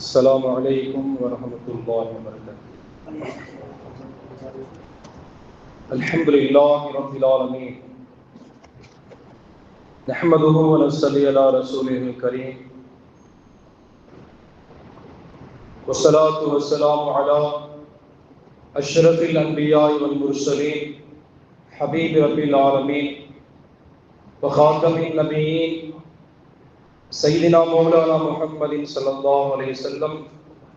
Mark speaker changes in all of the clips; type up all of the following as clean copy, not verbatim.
Speaker 1: السلام عليكم ورحمة الله وبركاته. الحمد لله رب العالمين نحمده ونصلي على رسوله الكريم والصلاة والسلام على أشرف الأنبياء والمرسلين حبيب رب العالمين وخاتم النبيين سيدنا مولانا محمد صلى الله عليه وسلم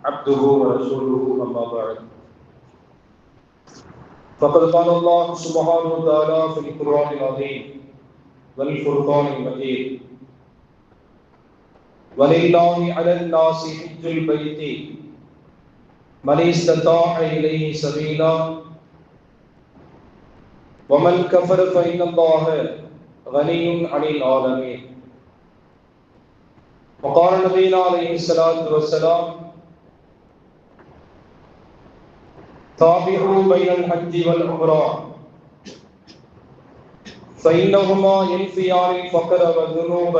Speaker 1: عبده ورسوله أما بعد فقد قال الله سبحانه وتعالى في القرآن العظيم والفرقان المجيد ولله على الناس حج البيت من استطاع إليه سبيلا ومن كفر فإن الله غني عن العالمين. وقال نبينا عليه الصلاة والسلام تابعوا بين الحج والعمرة فإنهما ينفيان الفقر والذنوب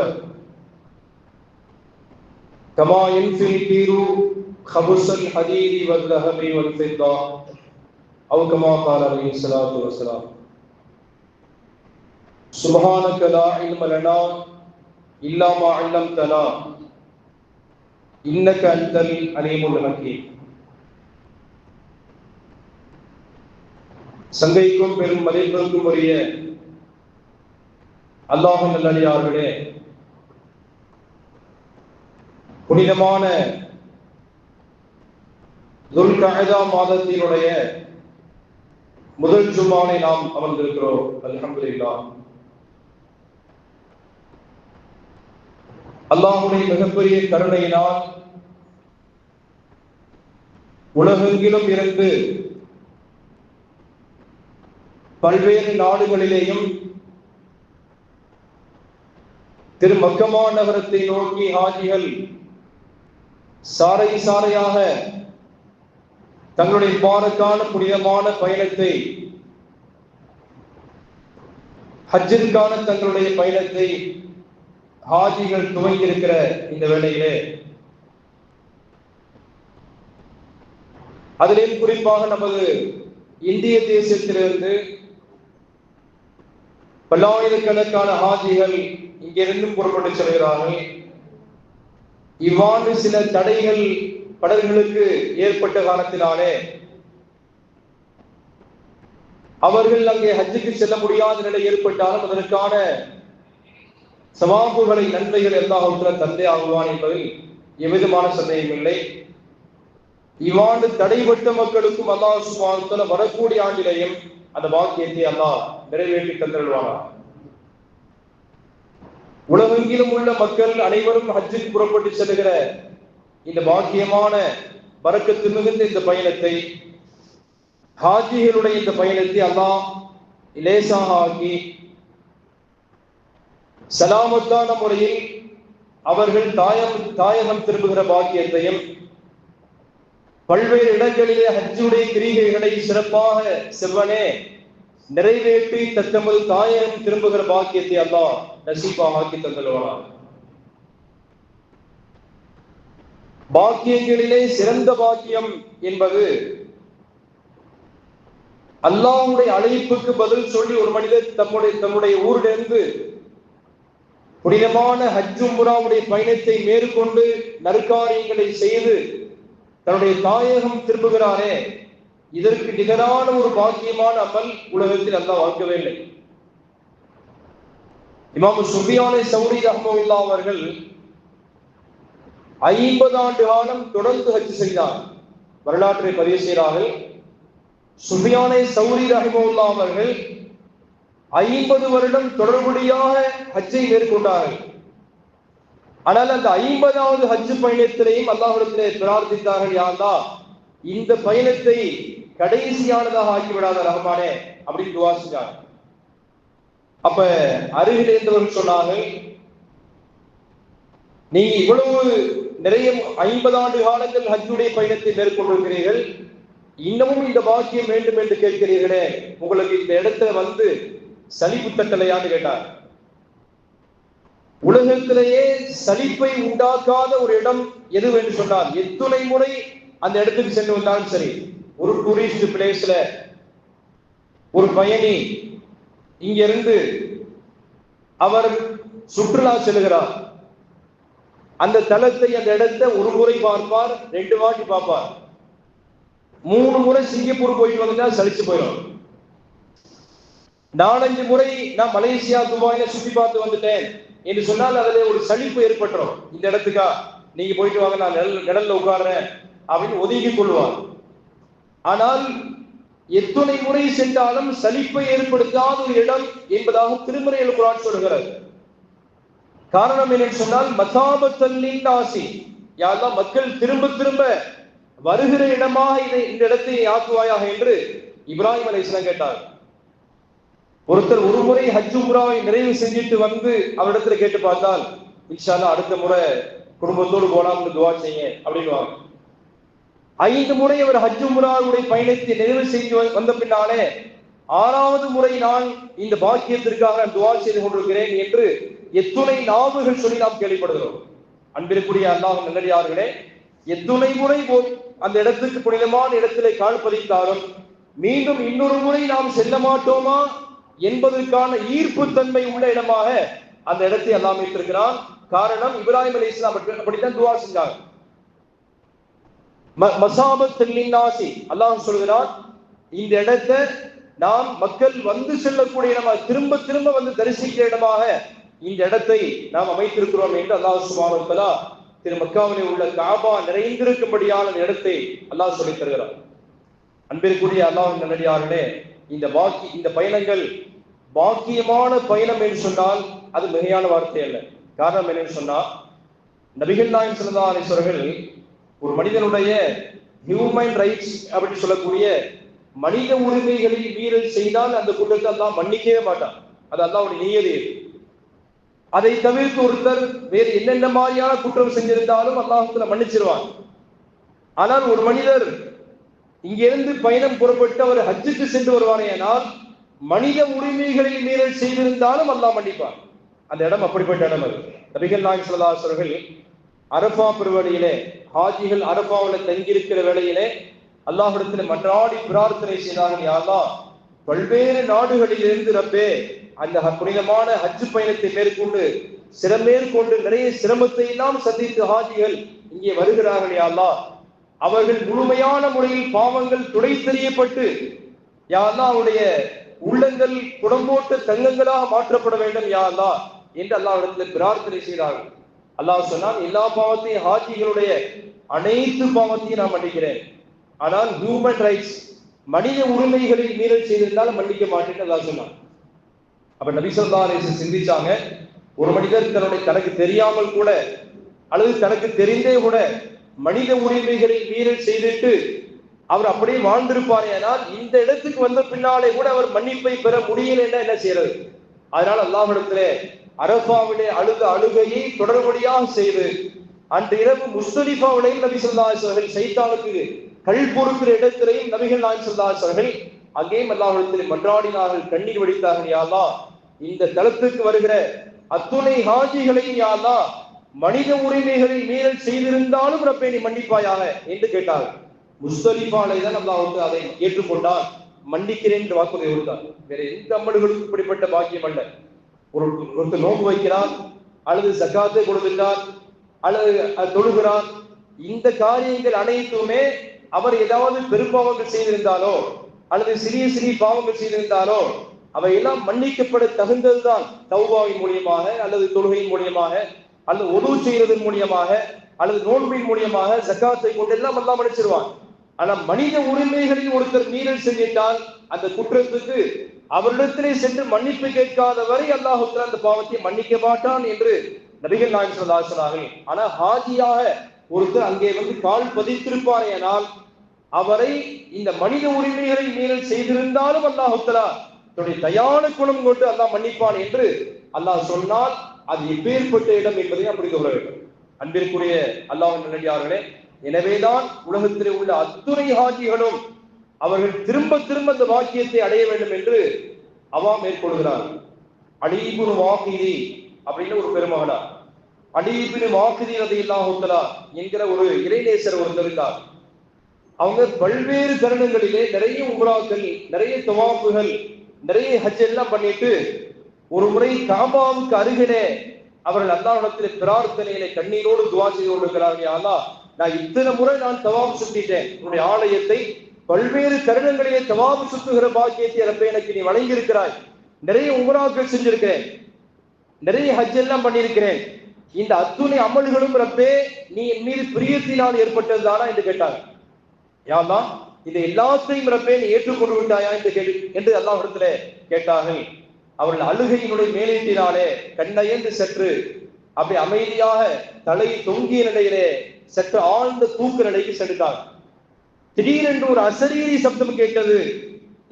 Speaker 1: كما ينفي الكير خبث الحديد والذهب والفضة أو كما قال عليه الصلاة والسلام. سبحانك لا علم لنا إلا ما علمتنا إنك أنت العليم الحكيم. சங்கைக்கும் பெரும் மதிப்பிற்கும் உரிய அல்லாஹ்வின் நல்லடியார்களே, புனிதமான துல்கஅதா மாதத்தினுடைய முதல் ஜும்மாவை நாம் அமர்ந்திருக்கிறோம். அல்ஹம்துலில்லாஹ். அல்லாஹ்வுடைய மிகப்பெரிய கருணையினால் உலகெங்கிலும் இருந்து பல்வேறு நாடுகளிலேயும் திரு மக்கமா நகரத்தை நோக்கி ஹாஜிகள் சாறை சாறையாக தங்களுடைய பாரக்கான புனிதமான பயணத்தை, ஹஜ்ஜிற்கான தங்களுடைய பயணத்தை ஹாஜிகள் துவங்கி இருக்கிற இந்த வேளையிலே, அதிலே குறிப்பாக நமது இந்திய தேசத்திலிருந்து பல்லாயிரக்கணக்கான ஹாஜிகள் இங்கிருந்தும் புறப்பட்டு செல்கிறார்கள். இவ்வாறு சில தடைகள் படகுகளுக்கு ஏற்பட்ட காரணத்தினாலே அவர்கள் அங்கே ஹஜ்ஜுக்கு செல்ல முடியாத நிலை ஏற்பட்டாலும் அதற்கான சவாபுகளை, நன்மைகள் எல்லாவற்ற தந்தை ஆகுவான் என்பதில் எவ்விதமான சந்தேகம் இல்லை. இவ்வாண்டு தடைப்பட்ட மக்களுக்கும் அல்லாஹ் சுப்ஹானஹு வ தஆலா வரக்கூடிய ஆண்டிலேயும் அந்த வாக்கியத்தை அல்லாஹ் நிறைவேற்றி தந்திருவானா. உலகெங்கிலும் உள்ள மக்கள் அனைவரும் ஹஜ்ஜுக்கு புறப்பட்டு செல்கிற இந்த பாக்கியமான பரக்கத்து மிகுந்த இந்த பயணத்தை, ஹாஜிகளுடைய இந்த பயணத்தை அல்லாஹ் லேசாக ஆக்கி சலாமத்தான முறையில் அவர்கள் தாயகம் திரும்புகிற பாக்கியத்தையும், பல்வேறு இடங்களிலே ஹஜ்ஜுடைய கிரீகைகளை சிறப்பாக செவ்வனே நிறைவேற்றி தத்தமது தாயகம் திரும்புகிற பாக்கியத்தை அல்லாஹ் நசீபாக ஆக்கி தந்துள்ளார். பாக்கியங்களிலே சிறந்த பாக்கியம் என்பது அல்லாஹ்வுடைய அழைப்புக்கு பதில் சொல்லி ஒரு மனிதர் தம்முடைய ஊரிலிருந்து புனிதமான ஹஜ் உம்ராவுடைய பயணத்தை மேற்கொண்டு நற்காரியங்களை செய்து தன்னுடைய தாயகம் திரும்புகிறாரே, இதற்கு நிகரான ஒரு பாக்கியமான அமல் உலகத்தில் அல்லாஹ் வாய்க்கவே இல்லை. இமாம் சுஃபியான் சௌரி ரஹ்மத்துல்லாஹி அவர்கள் 50 ஆண்டு காலம் தொடர்ந்து ஹஜ் செய்தார். வரலாற்றை பதிவு செய்கிறார்கள். சுஃபியான் சௌரி ரஹ்மத்துல்லாஹி அவர்கள் 50 வருடம் தொடர்புடையாக ஹஜ்ஜை மேற்கொண்டார்கள். ஆனால் அந்த 50வது ஹஜ் பயணத்திலேயும் அல்லாஹ்விடத்திலே பிரார்த்தித்தார்கள், யா அல்லாஹ், இந்த பயணத்தை கடைசியானதாக ஆக்கிவிடாத ரஹ்மானே அப்படின்னு துஆ செஞ்சாங்க. அப்ப அருகில் இருந்தவர்கள் சொன்னார்கள், நீங்க இவ்வளவு நிறைய 50 ஆண்டு காலங்கள் ஹஜ்ஜுடைய பயணத்தை மேற்கொண்டிருக்கிறீர்கள், இன்னமும் இந்த பாக்கியம் வேண்டும் என்று கேட்கிறீர்களே, உங்களுக்கு இந்த இடத்துல வந்து சலிப்பு தட்டலையான்னு கேட்டார். உலகத்திலேயே சலிப்பை உண்டாக்காத ஒரு இடம் எது என்று சொன்னால், எத்துணை முறை அந்த இடத்துக்கு சென்று வந்தாலும் சரி, ஒரு டூரிஸ்ட் பிளேஸ்ல ஒரு பயணி இங்கிருந்து அவர் சுற்றுலா செல்கிறார், அந்த தலத்தை அந்த இடத்தை ஒரு முறை பார்ப்பார், 2 வாட்டி பார்ப்பார், 3 முறை சிங்கப்பூர் போயிட்டு வந்தா சலிச்சு போயிடும். 4-5 முறை நான் மலேசியா துபாயில சுற்றி பார்த்து வந்துட்டேன் என்று சொன்னால் அதுல ஒரு சலிப்பு ஏற்பட்டுரும். இந்த இடத்துக்கா நீங்க போயிட்டு வாங்க, நான் நிழல்ல உட்கார்றேன் அப்படின்னு ஒதுங்கி கொள்வார். ஆனால் எத்துணை முறை சென்றாலும் சலிப்பை ஏற்படுத்தாத ஒரு இடம் என்பதாக திருமறையில் குர்ஆன் சொல்கிறது. காரணம் என்னன்னு சொன்னால், மசாபத்தல்லின் ஆசி, யாரெல்லாம் மக்கள் திரும்ப திரும்ப வருகிற இடமாக இந்த இடத்தை ஆக்குவாயாக என்று இப்ராஹிம் அலைஹிஸ்ஸலாம் கேட்டார். ஒருத்தர் ஒரு முறை ஹஜ் உம்ராவை நிறைவு செஞ்சுட்டு வந்து அவரிடத்துல கேட்டு பார்த்தால், இன்ஷா அல்லாஹ் அடுத்த முறை குடும்பத்தோடு போலாம்னு துவா செய்யுங்க அப்படின்னுவாங்க. 5 முறை அவர் ஹஜ் உம்ராவுடைய பயணத்தை நிறைவு செய்து வந்த பின்னாலே 6வது முறை நான் இந்த பாக்கியத்திற்காக துவா செய்து கொண்டிருக்கிறேன் என்று எத்துணை நாவுகள் சொல்லி நாம் கேள்விப்படுகிறோம். அன்பிற்குரிய அல்லாஹ் நல்லடியார்களே, எத்துணை முறை அந்த இடத்துக்கு புனிதமான இடத்திலே கால் பதித்தாலும் மீண்டும் இன்னொரு முறை நாம் செல்ல மாட்டோமா என்பதற்கான ஈர்ப்பு தன்மை உள்ள இடமாக அந்த இடத்தை அல்லாஹ் அமைத்திருக்கிறான். காரணம், இப்ராஹிம் அலைஹிஸ்ஸலாம் அப்படித்தான் துவா செஞ்சாங்க. மசாபத்துல் லின்னாசி, அல்லாஹ் சொல்கிறான், இந்த இடத்தை நாம் மக்கள் வந்து செல்லக்கூடிய இடமாக, திரும்ப திரும்ப வந்து தரிசிக்கிற இடமாக இந்த இடத்தை நாம் அமைத்திருக்கிறோம் என்று அல்லாஹ் சுப்ஹானஹு வ தஆலா திரு மக்காவிலே உள்ள காபா நிறைந்திருக்கும்படியான இடத்தை அல்லாஹ் சொல்லித் தருகிறார். அன்பிற்குரிய அல்லாஹ் நல்லடியார்களே, இந்த பயணங்கள் பாக்கியமான பயணம் என்று சொன்னால் அது மிகையான வார்த்தை அல்ல. காரணம் என்னன்னு சொன்னா, நபிகள் நாயகம் ஸல்லல்லாஹு அலைஹி வஸல்லம் ஒரு மனிதனுடைய ஹியூமன் ரைட்ஸ் அப்படின்னு சொல்லக்கூடிய மனித உரிமைகளில் மீறல் செய்தால் அந்த குற்றத்தை அல்லாஹ் மன்னிக்கவே மாட்டான். அது அல்லாஹ்வுடைய நியதி. அதை தவிர்த்து ஒருத்தர் வேறு என்னென்ன மாதிரியான குற்றம் செஞ்சிருந்தாலும் அல்லாஹ்வுல மன்னிச்சிருவான். ஆனால் ஒரு மனிதர் இங்கிருந்து பயணம் புறப்பட்டு அவர் ஹஜ்ஜுக்கு சென்று வருவானேயானால் மனித உரிமைகளில் மீறல் செய்திருந்தாலும் அல்லாஹ் மன்னிப்பான். அந்த இடம் அப்படிப்பட்ட இடம். அது நபிகள் நாயகம் ஸல்லல்லாஹு அலைஹி வஸல்லம் அரஃபா பெருவழியிலே ஹாஜிகள் அரஃபாவில் தங்கியிருக்கிற வேளையிலே அல்லாஹ்விடத்தில் மன்றாடி பிரார்த்தனை செய்தார்கள், யா அல்லாஹ், பல்வேறு நாடுகளில் இருந்து ரப்பே அந்த புனிதமான ஹஜ் பயணத்தை மேற்கொண்டு சிரமேற்கொண்டு நிறைய சிரமத்தை எல்லாம் சந்தித்து ஹாஜிகள் இங்கே வருகிறார்கள், யா அல்லாஹ், அவர்கள் முழுமையான முறையில் பாவங்கள் துடைத்தெறியப்பட்டு யா அல்லாஹ் அவருடைய உள்ளங்கள் குடம்போட்டு தங்கங்களாக மாற்றப்பட வேண்டும் யா அல்லாஹ் என்று அல்லாஹ்விடத்தில் பிரார்த்தனை செய்தார்கள். அல்லாஹ் சொன்னான், எல்லா பாவத்தையும், ஹாஜிகளுடைய அனைத்து பாவத்தையும் நான் மன்னிக்கிறேன், ஆனால் ஹியூமன் ரைட்ஸ் மனித உரிமைகளில் மீறல் செய்திருந்தாலும் மன்னிக்க மாட்டேன்னு அல்லாஹ் சொன்னான். அப்ப நபி ஸல்லல்லாஹு அலைஹி வஸல்லம் சிந்திச்சாங்க, ஒரு மனிதர் தனக்கு தெரியாமல் கூட அல்லது தனக்கு தெரிந்தே கூட மனித உரிமைகளில் மீறல் செய்துட்டு அவர் அப்படியே வாழ்ந்திருப்பார், ஆனால் இந்த இடத்துக்கு வந்த பின்னாலே கூட அவர் மன்னிப்பை பெற முடியலன்னா என்ன செய்யறது? அதனால அல்லாஹ்விடத்திலே அரஃபாவிலே அழுகையை தொடர்படியாக செய்து அன்று இரவு முஸ்தலிஃபாவிலையும் நபி ஸல்லல்லாஹு அலைஹி வஸல்லம் சைத்தானுக்கு கல் பொறுக்கிற இடத்திலையும் நபிகள் நாயகம் ஸல்லல்லாஹு அலைஹி வஸல்லம் அங்கேயும் அல்லாஹ்விடத்திலே மன்றாடினார்கள், கண்ணீர் வடித்தார்கள், யா அல்லாஹ், இந்த தலத்துக்கு வருகிற அத்துணை ஹாஜிகளையும் யா அல்லாஹ் மனித உரிமைகளில் மீறல் செய்திருந்தாலும் ரப்பே நீ மன்னிப்பாயாக என்று கேட்டார்கள். முஸ்தலிஃபாலை தான் அல்லாஹ் அதை ஏற்றுக்கொண்டால் மன்னிக்கிறேன் என்று வாக்குறுதி கொடுத்தார். வேற எந்த அமல்களுக்கும் இப்படிப்பட்ட பாக்கியம் அல்ல. ஒருத்தர் நோன்பு வைக்கிறார் அல்லது ஜக்காத்தை கொடுக்கிறார் அல்லது தொழுகிறார், இந்த காரியங்கள் அனைத்துமே அவர் ஏதாவது பெரும்பாவங்கள் செய்திருந்தாலோ அல்லது சிறிய சிறிய பாவங்கள் செய்திருந்தாலோ அவையெல்லாம் மன்னிக்கப்பட தகுந்ததுதான். தௌபாவின் மூலியமாக அல்லது தொழுகையின் மூலியமாக அல்லது உது செய்வதன் மூலியமாக அல்லது நோன்பின் மூலியமாக ஜக்காத்தை கொண்டு எல்லாம் அல்லாஹ் மன்னிச்சிருவான். ஆனா மனித உரிமைகளில் ஒருத்தர் மீறல் செஞ்சிட்டால் அந்த குற்றத்துக்கு அவரிடத்திலே சென்று மன்னிப்பு கேட்காத வரை அல்லாஹ் அந்த பாவத்தை மன்னிக்க மாட்டான் என்று நபிகள் நாயகம் ஸல்லல்லாஹு அலைஹி வஸல்லம் சொன்னார்கள். ஆனா ஹாஜியாக ஒருத்தர் அங்கே வந்து கால் பதித்திருப்பாரேனால் அவரை இந்த மனித உரிமைகளை மீறல் செய்திருந்தாலும் அல்லாஹ் தன்னுடைய தயான குணம் கொண்டு அல்லாஹ் மன்னிப்பான் என்று அல்லாஹ் சொன்னால் அது எப்பேற்பட்ட இடம் என்பதை நாம் புரிந்து கொள்ள வேண்டும். அன்பிற்குரிய அல்லாஹ்வின் நல்லடியார்களே, எனவேதான் உலகத்திலே உள்ள அத்துணை ஹாஜிகளும் அவர்கள் திரும்ப திரும்ப அந்த வாக்கியத்தை அடைய வேண்டும் என்று அவா மேற்கொள்கிறார். அலி இப்னு வாகிதி அப்படின்னு ஒரு பெருமகனார். அலி இப்னு வாக்கிதி ரலியல்லாஹு தஆலா என்கிற ஒரு இறைநேசர் ஒருத்தர் இருந்தார். அவங்க பல்வேறு தருணங்களிலே நிறைய உம்ராக்கள், நிறைய தவாஃபுகள், நிறைய ஹஜ் எல்லாம் பண்ணிட்டு ஒரு முறை காபாவுக்கு அருகிலே அவர்கள் அல்லாஹ்விடத்தில் பிரார்த்தனையிலே கண்ணீரோடு துஆ செய்து கொண்டிருக்கிறார்கள். யா அல்லாஹ், நான் இத்தனை முறை நான் தவாஃப் சுத்திட்டேன், உன்னுடைய ஆலயத்தை பல்வேறு தருணங்களிலே தவாஃப் சுத்துகிற பாக்கியத்தை ரப்பே எனக்கு நீ வழங்கி இருக்கிறாய். நிறைய உம்ராக்கள் செஞ்சிருக்கிறேன், நிறைய ஹஜ் எல்லாம் பண்ணியிருக்கிறேன். இந்த அத்துணை அமல்களும் ரப்பே நீ என் மீது பிரியத்தினால் ஏற்பட்டதுதானா என்று கேட்டாங்க. யா அல்லாஹ், இது எல்லாத்தையும் ரப்பே நீ ஏற்றுக்கொண்டு விட்டாயா என்று அல்லாஹ்விடத்துல கேட்டார்கள். அவர்கள் அழுகையினுடைய மேலீட்டினாலே கண்ணயர்ந்து சற்று அப்படி அமைதியாக தலை தொங்கிய நிலையிலே சற்று ஆழ்ந்த தூக்க நிலைக்கு சென்றார். திடீரென்று ஒரு அசரீரி சப்தம் கேட்டது.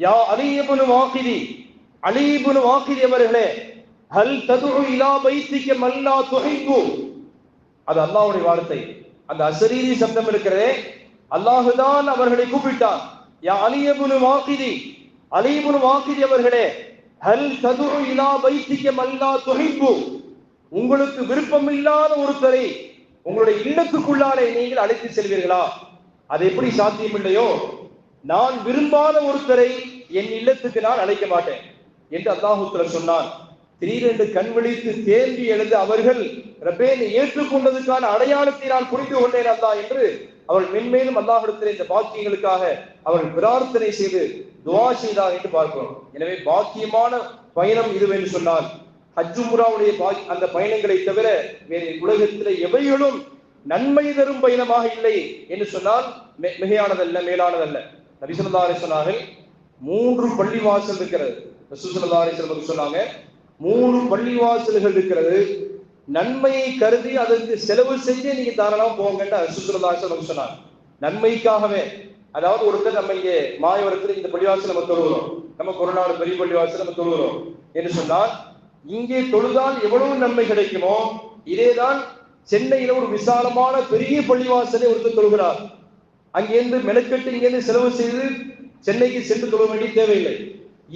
Speaker 1: யா அலி இப்னு வாக்கிதி, அலி இப்னு வாக்கிதி அவர்களே, ஹல் ததுஉ இலா பைத்திக மல்லா துஹிப்பு. அது அல்லாஹ்வுடைய வார்த்தை. அந்த அசரீரி சப்தம் இருக்கிறதே, அல்லாஹ்தான் அவர்களை கூப்பிட்டான். யா அலி இப்னு வாக்கிதி, அலி இப்னு வாக்கிதி அவர்களே, ஹல் ததுஉ இலா பைத்திக மல்லா துஹிப்பு. உங்களுக்கு விருப்பமில்லாத ஒருத்தரை உங்களுடைய இல்லத்துக்குள்ளாலே நீங்கள் அழைத்து செல்வீர்களா? அது எப்படி சாத்தியம் இல்லையோ, நான் விரும்பாத ஒருத்தரை என் இல்லத்துக்கு நான் அழைக்க மாட்டேன் என்று அல்லாஹ் தஆலா சொன்னான். திடீரென்று கண் விழித்து தேம்பி எழுந்த அவர்கள், ரப்பே நீ ஏற்றுக்கொண்டதுக்கான அடையாளத்தை நான் புரிந்து கொண்டேன் அல்லாஹ் என்று அவர்கள் மென்மேலும் அல்லாஹ்விடத்தில் இந்த பாக்கியங்களுக்காக அவர்கள் பிரார்த்தனை செய்து துஆ செய்தார் என்று பார்க்கிறோம். எனவே பாக்கியமான பயணம் இதுவென்று சொன்னால் ஹஜ் உம்ராவுடைய அந்த பயணங்களை தவிர வேறு உலகத்திலே எவைகளும் நன்மை தரும் பயணமாக இல்லை என்று சொன்னால் மிகையானதல்ல, மேலானதல்ல. நபி ஸல்லல்லாஹு அலைஹி வஸல்லம் 3 பள்ளிவாசல் இருக்கிறது. ரசூல் ஸல்லல்லாஹு அலைஹி வஸல்லம் சொன்னாங்க, 3 பள்ளிவாசல்கள் இருக்கிறது, நன்மையை கருதி அதற்கு செலவு செஞ்சு நீங்க தாராளமா போங்கன்னு ரசூல் ஸல்லல்லாஹு அலைஹி வஸல்லம் சொன்னாங்க. நன்மைக்காகவே. அதாவது ஒருத்தர் நம்ம இங்கே மாயவரத்தில் இந்த பள்ளிவாசல் நம்ம தொழுகிறோம், நம்ம கொரோனாவோட பெரிய பள்ளிவாசல் நம்ம தொழுகிறோம் என்று சொன்னால் இங்கே தொழுதால் எவ்வளவு நன்மை கிடைக்குமோ இதேதான் சென்னையில ஒரு விசாலமான பெரிய பள்ளிவாசலை ஒருத்தர் தொழுகிறார். அங்கிருந்து மெனக்கெட்டு இங்கிருந்து செலவு செய்து சென்னைக்கு சென்று தொழ வேண்டிய தேவையில்லை.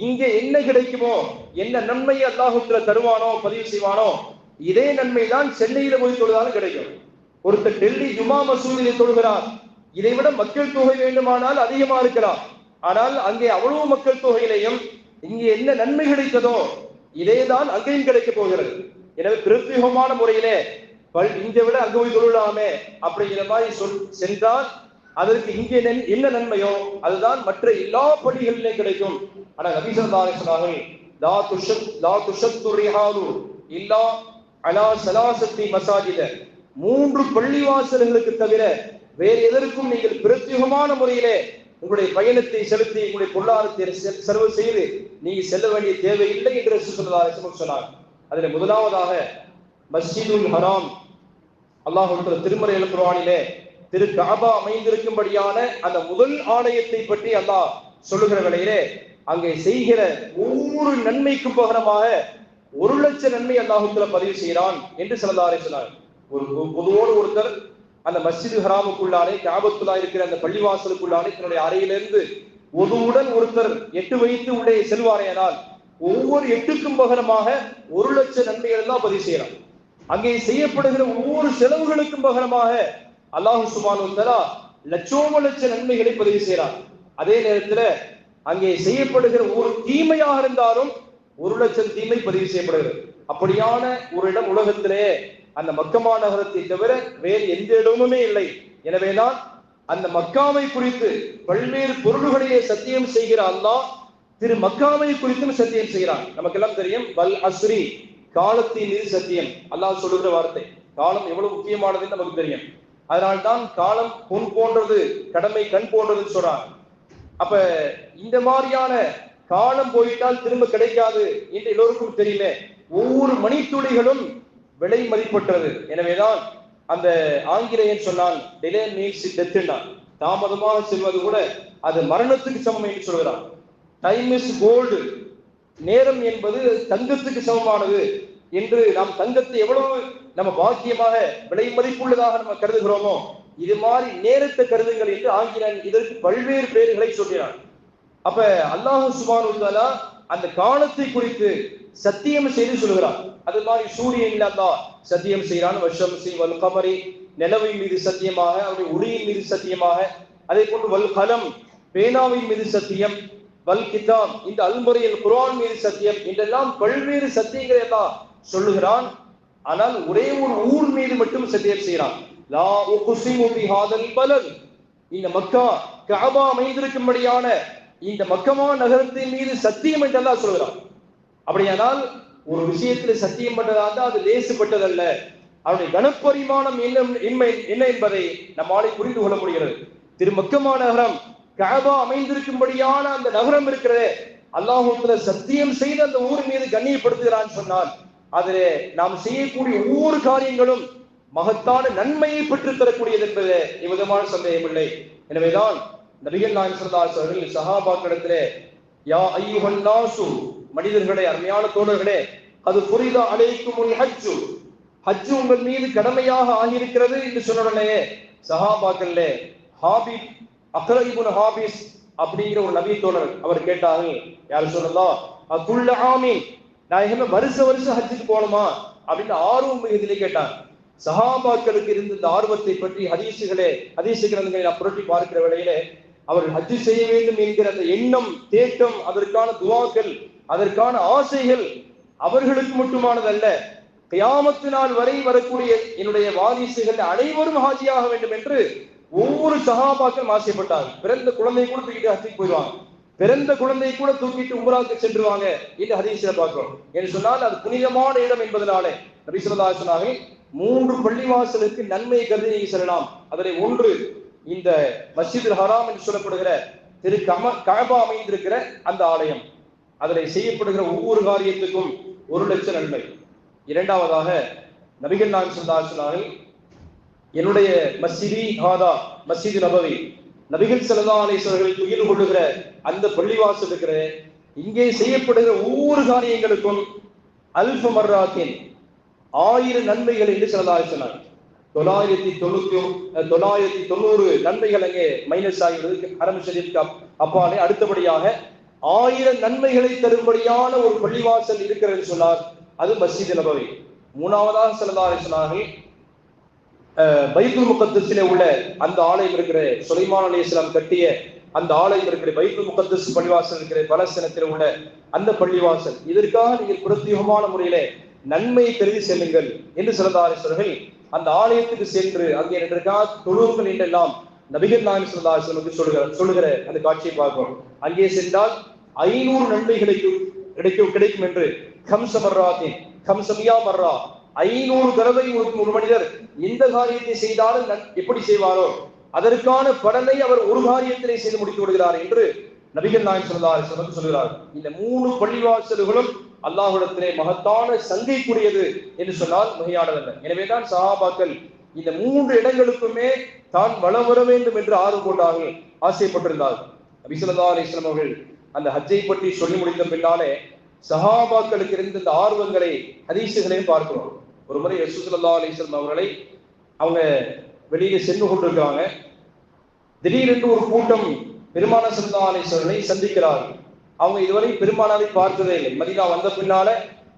Speaker 1: இங்கே என்ன கிடைக்குமோ, என்ன நன்மையை அல்லாஹ் தருவானோ, பதிவு செய்வானோ, இதே நன்மை தான் சென்னையில போய் தொழுதாலும் கிடைக்கும். ஒருத்தர் டெல்லி ஜுமா மசூதியை தொழுகிறார், இதை விட மக்கள் தொகை வேண்டுமானால் அதிகமா இருக்கலாம், ஆனால் அங்கே அவ்வளவு மக்கள் தொகையிலையும் இங்கே என்ன நன்மை கிடைத்ததோ இதேதான் அங்கேயும் கிடைக்க போகிறது. எனவே பிரத்யேகமான முறையிலே இங்க விட அங்க போய் தொழலாமே அப்படிங்கிற மாதிரி சென்றால் அதற்கு இங்கே என்ன நன்மையோ அதுதான் மற்ற எல்லா பள்ளிகளிலே கிடைக்கும். ஆனா நபி ஸல்லல்லாஹு அலைஹி வஸல்லம் லா துஷத்து ரிஹாலு இல்லா அலா ஸலாஸத்தி மஸாஜித, 3 பள்ளிவாசல்களுக்கு தவிர வேறு எதற்கும் நீங்கள் பிரத்யேகமான முறையிலே உங்களுடைய பயணத்தை செலுத்தி உங்களுடைய பொருளாதாரத்தை செலவு செய்து நீங்க செல்ல வேண்டிய தேவையில்லை என்று ரசூல் ஸல்லல்லாஹு அலைஹி வஸல்லம் சொன்னார். அதில் முதலாவதாக மஸ்ஜிதுல் ஹராம், அல்லாஹ் திருமறை குர்ஆனிலே திரு கஅபா அமைந்திருக்கும்படியான அந்த முதல் ஆலயத்தை பற்றி அல்லாஹ் சொல்லுகிற வேளையிலே அங்கே செய்கிற ஒவ்வொரு நன்மைக்கும் பகரமாக 1,00,000 நன்மை அல்லாஹ் பதிவு செய்கிறான் என்று ஸல்லல்லாஹு அலைஹி வஸல்லம். ஒரு பொதுவோடு ஒருத்தர் அந்த மஸ்ஜிது ஹராமுக்குள்ளானே காபத்துல்லா இருக்கிற அந்த பள்ளிவாசலுக்குள்ளானே தன்னுடைய அறையிலிருந்து ஒருவுடன் ஒருத்தர் 8 வைத்து உள்ளே செல்வாரேனால் ஒவ்வொரு 8க்கும் பகரமாக 1,00,000 நன்மைகள் தான் பதிவு செய்யறான். அங்கே செய்யப்படுகிற ஒவ்வொரு செலவுகளுக்கும் பகரமாக அல்லாஹ் சுப்ஹானஹு வ தஆலா லட்சோப நன்மைகளை பதிவு செய்யறான். அதே நேரத்தில் அங்கே செய்யப்படுகிற ஒவ்வொரு தீமையாக இருந்தாலும் 1,00,000 தீமை பதிவு செய்யப்படுகிறது. அப்படியான ஒரு இடம் உலகத்திலே அந்த மக்கமா நகரத்தை தவிர வேறு எந்த இடமுமே இல்லை. எனவேதான் அந்த மக்காவை குறித்து பல்வேறு பொருள்களையே சத்தியம் செய்கிற அல்லாஹ் திரு மக்காவை குறித்தும் சத்தியம் செய்கிறான். நமக்கெல்லாம் தெரியும், வல் அஸ்ரி, காலத்தின் மீது சத்தியம் அல்லாஹ் சொல்லுகிற வார்த்தை. காலம் எவ்வளவு முக்கியமானதுன்னு நமக்கு தெரியும். அதனால்தான் காலம் பொன் போன்றது, கடமை கண் போன்றது சொல்றான். அப்ப இந்த மாதிரியான காலம் போயிட்டால் திரும்ப கிடைக்காது என்று எல்லோருக்கும் தெரியுமே. ஒவ்வொரு மணித்துளிகளும் விலை மதிப்பற்றது. எனவேதான் அந்த ஆங்கிலேயன் சொன்னான், டிலே மீன்ஸ் டெத், தாமதமாக செல்வது கூட அது மரணத்துக்கு சமம் என்று சொல்கிறான். டைம் இஸ் கோல்டு, நேரம் என்பது தங்கத்துக்கு சமமானது என்று நாம் தங்கத்தை எவ்வளவு நம்ம பாக்கியமாக விலை மதிப்புள்ளதாக நம்ம கருதுகிறோமோ இது மாதிரி நேரத்தை கருதுங்கள் என்று ஆங்கிலேயன் இதற்கு பல்வேறு பெயர்களை சொல்கிறான். அப்ப அல்லாஹ் சுப்ஹானஹு வ தஆலா அந்த காலத்தை குறித்து சத்தியம் செய்து சொல்கிறான். அது மாதிரி சூரியன் அல்லாஹ் சத்தியம் செய்கிறான். வஷம்சி வல் கமரி, நிலவின் மீது சத்தியமாக, அவருடைய ஒளியின் மீது சத்தியமாக. அதே போன்று வல் கலம், பேனாவின் மீது சத்தியம். வல் கிதாப், இந்த அல்முறையில் குர்ஆன் மீது சத்தியம். இதெல்லாம் பல்வேறு சத்தியங்களை எல்லாம் சொல்லுகிறான். ஆனால் ஒரே ஒரு ஊர் மீது மட்டும் சத்தியம் செய்கிறான். லா உக்ஸிமு பிஹாதல் பலத், இந்த மக்கா கஅபா அமைந்திருக்கும்படியான இந்த மக்கமா நகரத்தின் மீது சத்தியம் என்று அல்லாஹ் சொல்கிறான். அப்படியானால் ஒரு விஷயத்தில் சத்தியம் பட்டதாக அது லேசுப்பட்டதல்ல. அவருடைய கனப்பரிமாணம் என்ன என்பதை நம்மாலே புரிந்து கொள்ள முடிகிறது. திரு மக்கமா நகரம் கஅபா அமைந்திருக்கும்படியான அந்த நகரம் இருக்கிறதே, அல்லாஹ் சத்தியம் செய்து அந்த ஊர் மீது கண்ணியப்படுத்துகிறான் சொன்னால் அதிலே நாம் செய்யக்கூடிய ஒவ்வொரு காரியங்களும் மகத்தான நன்மையை பெற்றுத் தரக்கூடியது என்பது எவ்விதமான சந்தேகம் இல்லை. எனவேதான் நபிகள் நாயகம் ஸல்லல்லாஹு அலைஹி வஸல்லம் சஹாபாக்களிடத்திலே, யா அய்யுஹன் நாசு, மனிதர்களே, அருமையான தோழர்களே, அது புரித அலைக்குமுல் ஹஜ்ஜு, ஹஜ் உங்கள் மீது கடமையாக ஆகியிருக்கிறது என்று சொன்ன உடனே சஹாபாக்களிலே ஹாபிப் அக்ரா இப்னு ஹாபிஸ் அப்படிங்கிற ஒரு நபி தோழர் அவர் கேட்டார்கள், யார் சொல்லலாம், அகுல்ல ஆமீன், நாயகமே வருஷம் ஹஜ்ஜுக்கு போகணுமா அப்படின்னு ஆர்வம் மிகுதிலே கேட்டாங்க. சஹாபாக்களுக்கு இருந்த இந்த ஆர்வத்தை பற்றி ஹதீசுகளை நான் புரட்டி பார்க்கிற வேளையிலே அவர்கள் ஹஜ்ஜு செய்ய வேண்டும் என்கிற அந்த எண்ணம், தேட்டம், அதற்கான துவாக்கள், அதற்கான ஆசைகள் அவர்களுக்கு மட்டுமானதல்ல, கியாமத்து நாள் வரை வரக்கூடிய என்னுடைய வாரிசுகள் அனைவரும் ஹாஜியாக வேண்டும் என்று ஒவ்வொரு சஹாபாக்கள் ஆசைப்பட்டார்கள். பிறந்த குழந்தை கூட தூக்கிட்டு ஹஜ்ஜுக்கு போயிடுவாங்க, பிறந்த குழந்தை கூட தூக்கிட்டு உம்ராவுக்கு சென்றுவாங்க என்று ஹதீஸ்ல பார்க்கிறோம். என்று சொன்னால் அது புனிதமான இடம் என்பதனாலே நபி ஸல்லல்லாஹு அலைஹி வஸல்லம் 3 பள்ளிவாசலுக்கு நன்மை கருதி நீங்க செல்லலாம். அதில் ஒன்று இந்த மஸ்ஜிதுல் ஹராம் என்று சொல்லப்படுகிற திரு கஅபா அமைந்திருக்கிற அந்த ஆலயம். அதில் செய்யப்படுகிற ஒவ்வொரு காரியத்துக்கும் 1 லட்சம் நன்மை. இரண்டாவதாக நபிகள் நாயகம் ஸல்லல்லாஹு அலைஹி வஸல்லம், என்னுடைய மஸ்ஜிதி ஹாதா, மஸ்ஜிது நபவி, நபிகள் ஸல்லல்லாஹு அலைஹி வஸல்லம் துயில் கொள்ளுகிற அந்த பள்ளிவாசல் இருக்கிற இங்கே செய்யப்படுகிற ஒவ்வொரு காரியங்களுக்கும் அல்ஃபு மர்ராத்தின் 1000 நன்மைகள் என்று ஸல்லல்லாஹு அலைஹி வஸல்லம் 990 நன்மைகள் அங்கே மைனஸ் ஆகிறது ஹரம் ஷரீஃப்க்கு அப்பாலே. அடுத்தபடியாக 1000 நன்மைகளை தரும்படியான ஒரு பள்ளிவாசல் இருக்கிறது சொன்னார், அது மஸ்ஜித் நபவி. மூணாவதாக ஸல்லல்லாஹு அலைஹி வஸல்லம் பைத்துல் முகத்தஸிலே உள்ள அந்த ஆலயம் இருக்கிற, சுலைமான் அலைஹிஸ்ஸலாம் கட்டிய அந்த ஆலயம் இருக்கிற பைத்துல் முகத்தஸ் பள்ளிவாசல் இருக்கிற பலஸ்தீனத்தில் உள்ள அந்த பள்ளிவாசல், இதற்காக நீங்கள் பிரத்யேகமான முறையிலே நன்மை கருதி செல்லுங்கள் என்று ஸல்லல்லாஹு அலைஹி வஸல்லம் அந்த ஆலயத்துக்கு சென்று அங்கே தொழுவுங்கள் என்றெல்லாம் நபிகள் நாயகம் ஸல்லல்லாஹு அலைஹி வஸல்லம் சொல்லுகிற அந்த காட்சியை பார்க்கிறோம். அங்கே சென்றால் 500 நன்மைகளை கிடைக்கும் என்று கம்ஸ மர்ராத்தின் கம்ஸமியா மர்ரா, 500 தடவை ஒரு மனிதர் எந்த காரியத்தை செய்தாலும் எப்படி செய்வாரோ அதற்கான பலனை அவர் ஒரு காரியத்திலே செய்து முடித்து விடுகிறார் என்று நபிகள் நாயகம் ஸல்லல்லாஹு அலைஹி வஸல்லம் சொல்கிறார். இந்த 3 பள்ளிவாசல்களும் அல்லாஹ்விடத்திலே மகத்தான சங்கைக்குரியது என்று சொன்னால் மிகையானதல்ல. எனவேதான் சஹாபாக்கள் இந்த 3 இடங்களுக்குமே தான் வலம் வர வேண்டும் என்று ஆர்வம் கொண்டார்கள், ஆசைப்பட்டிருந்தார்கள். நபி ஸல்லல்லாஹு அலைஹி வஸல்லம் அவர்கள் அந்த ஹஜ்ஜை பற்றி சொல்லி முடித்த பின்னாலே சஹாபாக்களுக்கு இருந்த இந்த ஆர்வங்களை ஹதீசுகளையும் பார்க்கிறோம். ஒரு முறை ரசூல் ஸல்லல்லாஹு அலைஹி வஸல்லம் அவர்களை அவங்க வெளியே சென்று கொண்டிருக்காங்க. திடீரென்று ஒரு கூட்டம் பெருமானார் ஸல்லல்லாஹு அலைஹி வஸல்லம் சந்திக்கிறார்கள். அவங்க இதுவரை பெருமானாரை பார்த்ததே இல்லை. மதீனா வந்த பின்னால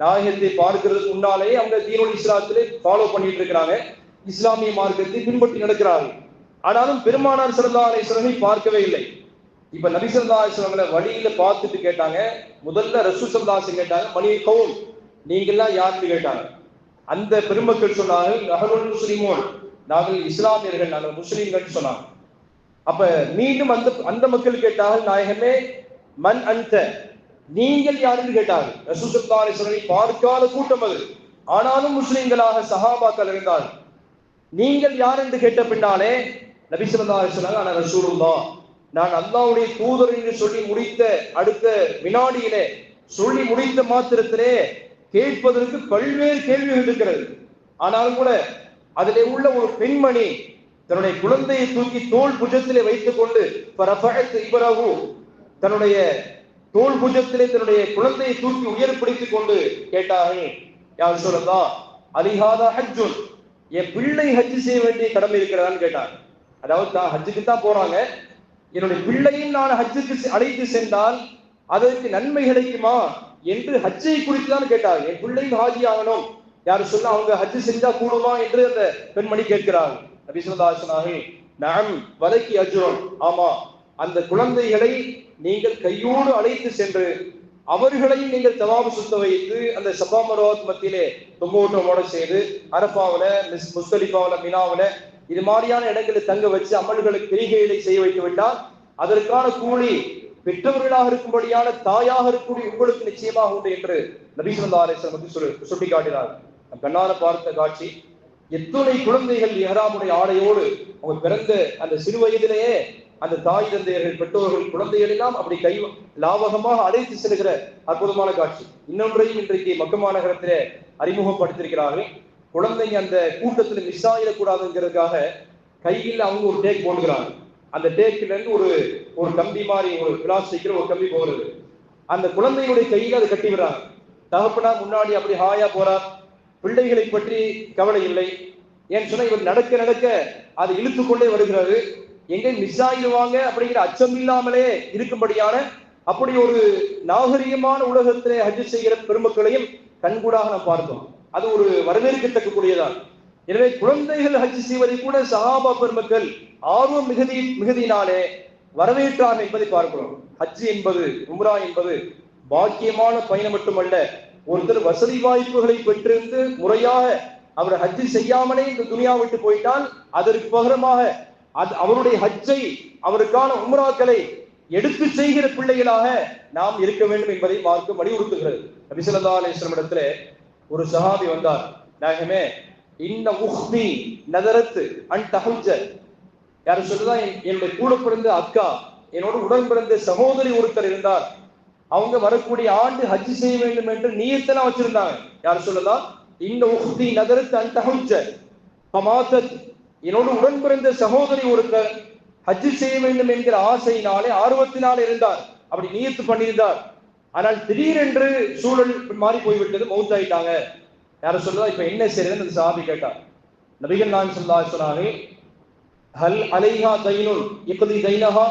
Speaker 1: நாயகத்தை பார்க்கிறதுக்கு முன்னாலேயே அவங்க தீனுல் இஸ்லாத்திலே ஃபாலோ பண்ணிட்டு இருக்கிறாங்க, இஸ்லாமிய மார்க்கத்தை பின்பற்றி நடக்கிறார்கள். ஆனாலும் பெருமானார் ஸல்லல்லாஹு அலைஹி வஸல்லம் பார்க்கவே இல்லை. இப்ப நபி ஸல்லல்லாஹு அலைஹி வஸல்லம் வழியில பார்த்துட்டு கேட்டாங்க. முதல்ல ரசூல் ஸல்லல்லாஹு அலைஹி வஸல்லம் கேட்டாங்க, மணி கௌம், நீங்கெல்லாம் யாருன்னு கேட்டாங்க. அந்த பெருமக்கள் சொன்னார்கள், நஹ்னுல் முஸ்லிமூன், நாங்கள் இஸ்லாமியர்கள், நாங்கள் முஸ்லிம்கள் சொன்னாங்க. அப்ப மீண்டும் அந்த மக்கள் கேட்டார்கள், நாயகமே மன் அன்த, நீங்கள் யாருன்னு கேட்டார்கள். ரசூல் ஸல்லல்லாஹு அலைஹி வஸல்லம் பார்க்காத கூட்டம் அது, ஆனாலும் முஸ்லிம்களாக சஹாபாக்கள் இருந்தார்கள். நீங்கள் யார் என்று கேட்ட பின்னாலே நபி ஸல்லல்லாஹு அலைஹி வஸல்லம், நான் ரசூலுல்லாஹ், நான் அல்லாஹ்வுடைய தூதர் என்று சொல்லி முடித்த அடுத்த வினாடியிலே, சொல்லி முடித்த மாத்திரத்திலே கேட்பதற்கு பல்வேறு கேள்விகள் இருக்கிறது. ஆனாலும் கூட அதிலே உள்ள ஒரு பெண்மணி தன்னுடைய குழந்தையை தூக்கி தோல் புஜத்திலே வைத்துக் கொண்டு தன்னுடைய தோல் புஜத்திலே தன்னுடைய குழந்தையை தூக்கி உயர்பிடித்துக் கொண்டு கேட்டார்கள், யார் சொல்லலாம், அலிஹாதா ஹஜ்ஜுன், என் பிள்ளை ஹஜ்ஜு செய்ய வேண்டிய கடமை இருக்கிறதான்னு கேட்டாங்க. அதாவது தான் ஹஜ்ஜுக்கு தான் போறாங்க, என்னுடைய பிள்ளையும் நான் ஹஜ்ஜுக்கு அழைத்து சென்றால் அதற்கு நன்மை கிடைக்குமா என்று ஹஜ்ஜை குறித்து தான் கேட்டார். என் பிள்ளையும் ஹாஜி ஆகணும், யாரு சொன்னா அவங்க ஹஜ்ஜு செஞ்சா கூடுமா என்று அந்த பெண்மணி கேட்கிறார். நபி ஸல்லல்லாஹு அலைஹி வஸல்லம் நஅம் வலக்கி அஜ்ருன், ஆமா, அந்த குழந்தைகளை நீங்கள் கையோடு அழைத்து சென்று அவர்களையும் நீங்கள் தவாபு சுத்த வைத்து அந்த சஃபா மர்வாத் மத்தியிலே தொங்கோட்டமோட செய்து அரஃபாவுல முஸ்தலிஃபாவுல மினாவுல இது மாதிரியான இடங்களில் தங்க வச்சு அமல்களுக்கு கிரிகைகளை செய்ய வைத்து விட்டால் அதற்கான கூலி பெற்றவர்களாக இருக்கும்படியான தாயாக இருக்கக்கூடிய உங்களுக்கு நிச்சயமாக உண்டு என்று நபி ஸல்லல்லாஹு அலைஹி வஸல்லம் சுட்டி காட்டினார். கண்ணார பார்த்த காட்சி, எத்துணை குழந்தைகள் இஹ்ராமுடைய ஆடையோடு அவங்க பிறந்த அந்த சிறு வயதிலேயே அந்த தாய் தந்தையர்கள் பெற்றோர்கள் குழந்தைகள் எல்லாம் அப்படி கை லாபகமாக அழைத்து செல்கிற அற்புதமான காட்சி. இன்னொன்றையும் இன்றைக்கு மக்கா மாநகரத்திலே அறிமுகப்படுத்தியிருக்கிறார்கள். குழந்தைங்க அந்த கூட்டத்தில் மிஸ் ஆகிடக்கூடாதுங்கிறதுக்காக கையில் அவங்க ஒரு டேக் போடுகிறாங்க. அந்த டேக்கில இருந்து ஒரு கம்பி மாதிரி ஒரு பிளாஸ்டிக்ல ஒரு கம்பி போகிறது. அந்த குழந்தைகளுடைய கையில அதை கட்டி விடுறாங்க. தகப்பனா முன்னாடி அப்படி ஹாயா போறார், பிள்ளைகளை பற்றி கவலை இல்லை. ஏன்னு சொன்னா இவர் நடக்க நடக்க அது இழுத்து கொண்டே வருகிறது. எங்கே மிஸ் ஆகிடுவாங்க அப்படிங்கிற அச்சம் இல்லாமலே இருக்கும்படியான அப்படி ஒரு நாகரிகமான உலகத்திலே ஹஜ் செய்கிற பெருமக்களையும் கண்கூடாக நாம் பார்த்தோம். அது ஒரு வரவேற்கத்தக்கக்கூடியதான். எனவே குழந்தைகள் ஹஜ் செய்வதை கூட சஹாபா பெருமக்கள் ஆர்வம் மிகுதியினாலே வரவேற்றார்கள் என்பதை பார்க்கிறோம். ஹஜ் என்பது, உம்ரா என்பது பாக்கியமான பயணம் மட்டுமல்ல. ஒருத்தர் வசதி வாய்ப்புகளை பெற்றிருந்து முறையாக அவர் ஹஜ் செய்யாமலே இந்த துனியா விட்டு போயிட்டால் அதற்கு பகரமாக அவருடைய ஹஜ்ஜை அவருக்கான உம்ராக்களை எடுத்து செய்கிற பிள்ளைகளாக நாம் இருக்க வேண்டும் என்பதை மார்க்கம் வலியுறுத்துகிறது. நபி ஸல்லல்லாஹு அலைஹி வஸல்லம் இடத்துல ஒரு சஹாபி வந்தார். நாயகமே, இன்ன உஹ்தி நதரத் அன் தஹஜ்ஜ, யாரு சொல்லுதா, என்னுடைய கூட பிறந்த அக்கா, என்னோட உடன் பிறந்த சகோதரி ஒருத்தர் இருந்தார். அவங்க வரக்கூடிய ஆண்டு ஹஜ் செய்ய வேண்டும் என்று நியத்தெல்லாம் வச்சிருந்தாங்க. யாரு சொல்லலாம், இன்ன உஹ்தி நதரத் அன் தஹஜ்ஜ ஃபமாதத், என்னோடு உடன் பிறந்த சகோதரி ஒருத்தர் ஹஜ் செய்ய வேண்டும் என்கிற ஆசையினாலே ஆர்வத்தினாலே இருந்தார், அப்படி நியத்து பண்ணியிருந்தார். ஆனால் திடீரென்று சூழல் மாறி போய்விட்டது, மௌத்தாயிட்டாங்க. யார சொல்லுதா, இப்ப என்ன செய்யறதுன்னு அந்த சஹாபி கேட்டார். நபிகள் நாயகம் ஸல்லல்லாஹு அலைஹி வஸல்லம் சொன்னாங்க, ஹல் அலைஹா தைனுன் யக்தி தைனஹா,